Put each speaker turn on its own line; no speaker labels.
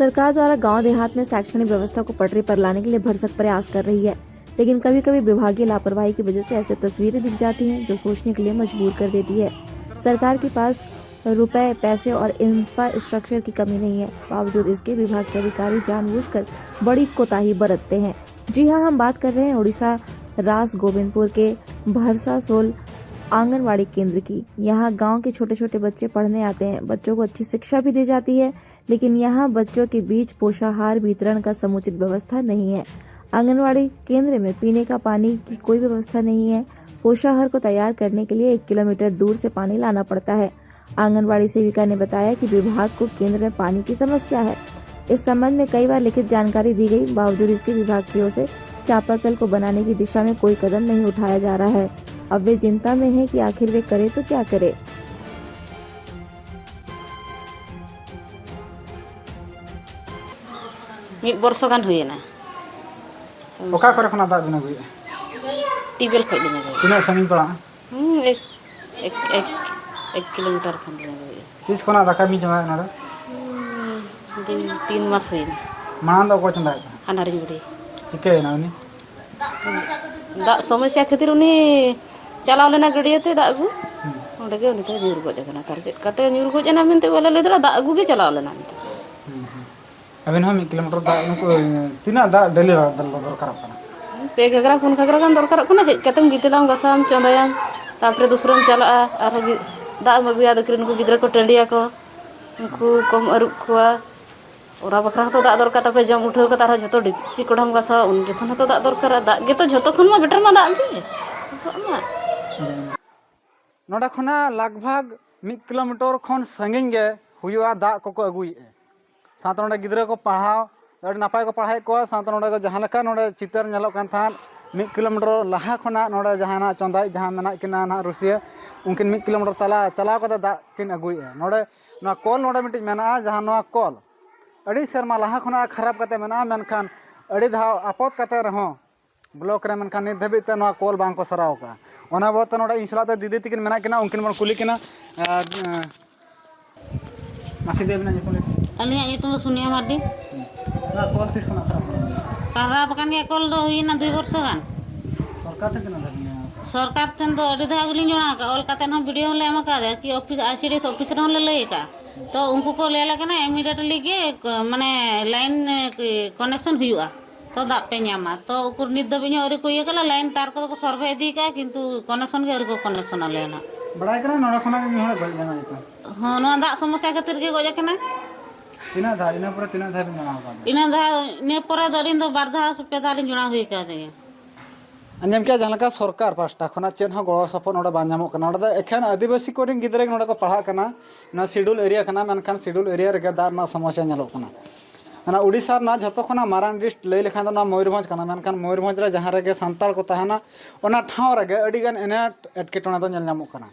सरकार द्वारा गांव देहात में शैक्षणिक व्यवस्था को पटरी पर लाने के लिए भरसक प्रयास कर रही है, लेकिन कभी कभी विभागीय लापरवाही की वजह से ऐसी तस्वीरें दिख जाती हैं जो सोचने के लिए मजबूर कर देती है। सरकार के पास रुपए, पैसे और इंफ्रास्ट्रक्चर की कमी नहीं है, बावजूद इसके विभाग के अधिकारी जानबूझकर बड़ी कोताही बरतते हैं। जी हाँ, हम बात कर रहे हैं उड़ीसा रास गोविंदपुर के भरसासोल आंगनवाड़ी केंद्र की। यहाँ गांव के छोटे छोटे बच्चे पढ़ने आते हैं। बच्चों को अच्छी शिक्षा भी दी जाती है, लेकिन यहाँ बच्चों के बीच पोषाहार वितरण का समुचित व्यवस्था नहीं है। आंगनवाड़ी केंद्र में पीने का पानी की कोई व्यवस्था नहीं है। पोषाहार को तैयार करने के लिए 1 किलोमीटर दूर से पानी लाना पड़ता है। आंगनवाड़ी सेविका ने बताया कि विभाग को केंद्र में पानी की समस्या है। इस संबंध में कई बार लिखित जानकारी दी गई, बावजूद इसके विभाग की ओर से चापाकल को बनाने की दिशा में कोई कदम नहीं उठाया जा रहा है। अब वे चिंता में हैं कि आखिर वे करे तो क्या करे।
मिद वर्ष गान हुईना
ओका करे खना दाग बिना गुई
टीबेल खै बिना गुई
तिना संगिन पड़ा
एक किलोमीटर खन बिना गुई
तीस खना दाका मी जमा नडा
3 मास हुईना
माना दो को चंदा
हानारी बुढ़ी
चिके ना उनी
दा समस्या खातिर उनी चलाव लेना गड़ियाते दा अगु ओंडे गे उनी तो न्यूर गज कना तार चेक कते न्यूर गज ना मेनते बोले लेदरा दा अगु गे चलाव लेना मेनते
अबिन हम 1 किलोमीटर दा उनको तिना दा डेली दल दरकार पना
पे घगरा फोन घगरा गान दरकार कना हे कतम गितलाम गसाम चंदायाम तापरे दूसरम चला आर दा मगुया दकरिन को गिदरा को टंडिया को उनको कम अरुप खुआ ओरा बखरा तो दा दरकार तापरे जम उठाव का तार जतो डिपची कोडम गसा उन जखन तो दा दरकार दा गे तो जतो खन मा बेटर मा दा गे
नोडा खना लगभग 1 किलोमीटर खन संगिन गे हुआ दा को अगुई साथ नोडे गिदरा को पढ़ाव अड़ी नापाय को पढ़ाई को साथ नोडे को जहां लका नोडे चितर नेलो कान थान 1 किलोमीटर लहा खना नोडे जहां चंदाई जहां मेना किना ना रुसिया उनकिन 1 किलोमीटर तला चलाव कदा दा किन अगुई नोडे ना कॉल नोडे मिटी मेना जहां नो कॉल अड़ी शर्मा लहा खना खराब कते मेना मेनखान अड़ी धाव आपत कते रहो ब्लॉक रे मेनखान नि धबित नो कॉल बांग को सराव का ओना बहुत नोडे इंसला ते दीदी तिकिन मेना किना उनकिन मन कुली किना मासी देव ना जकोले
अलिया ये सुनिया मार्डी
ना कॉल तीस खना
खराब कान या कॉल दो हुईना 2 वर्ष गान
सरकार से किना धबिया
सरकार ठन तो अड़ी धा गुली जोना का ऑल काते न वीडियो ले एमा का दे कि ऑफिस आईसीडीएस ऑफिस रे ले लई का तो उनको को ले लगा ना इमीडिएटली के माने लाइन कनेक्शन हुआ तो दा पे न्यामा तो उकुर निद दबिन और को ये कला लाइन तार को सर्वे दी का किंतु कनेक्शन के और को कनेक्शन लेना
बड़ाई करा नोडा खना मी होले गल जाना इतो
हां नो दा समस्या खातिर के गज कना
तिना धा इना पर तिना धा बिना होगा
इना धा ने पर दरिन तो बारधा पे दारिन जुना हुई का दे
अंजम के जहां का सरकार पास्टा खना चेन हो गड़ो सपन नोडा बांजामो कना नोडा एखन आदिवासी कोरिन गिदरे नोडा को पढ़ा कना ना शेड्यूल एरिया कना मेनखान शेड्यूल एरिया रे दार ना समस्या नेलो कना ना उड़ीसा ना जतो खना मारान डिस्ट लई लेखान ना मयूरभंज कना मेनखान मयूरभंज रे जहां रे सान्ताल को तहना ओना ठाव रे अडी गान एने एटकेटोना दो नेल नामो कना